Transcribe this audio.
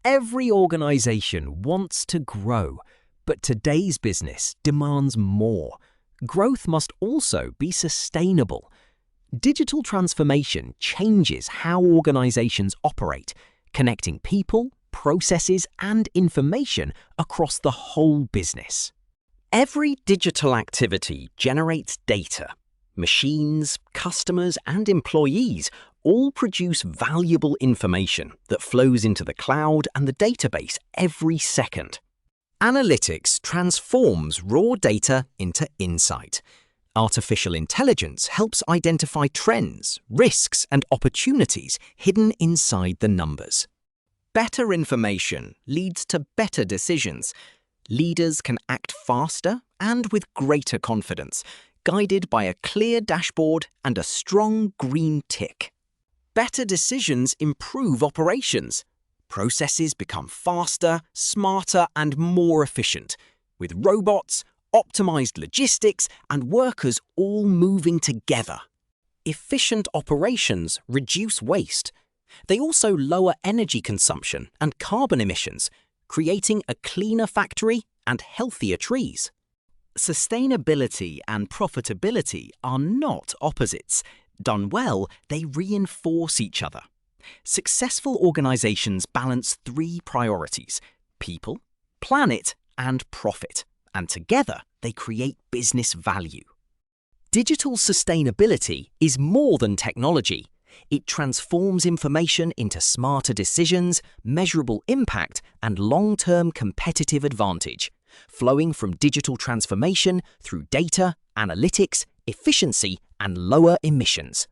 Every organization wants to grow, but today's business demands more. Growth must also be sustainable. Digital transformation changes how organizations operate, connecting people, processes, and information across the whole business. Every digital activity generates data. Machines, customers, and employees all produce valuable information that flows into the cloud and the database every second. Analytics transforms raw data into insight. Artificial intelligence helps identify trends, risks, and opportunities hidden inside the numbers. Better information leads to better decisions. Leaders can act faster and with greater confidence, guided by a clear dashboard and a strong green tick. Better decisions improve operations. Processes become faster, smarter, and more efficient, with robots, optimized logistics, and workers all moving together. Efficient operations reduce waste. They also lower energy consumption and carbon emissions, creating a cleaner factory and healthier trees. Sustainability and profitability are not opposites. Done well, they reinforce each other. Successful organizations balance three priorities: people, planet, and profit, and together they create business value. Digital sustainability is more than technology. It transforms information into smarter decisions, measurable impact, and long-term competitive advantage, flowing from digital transformation through data, analytics, efficiency, and lower emissions.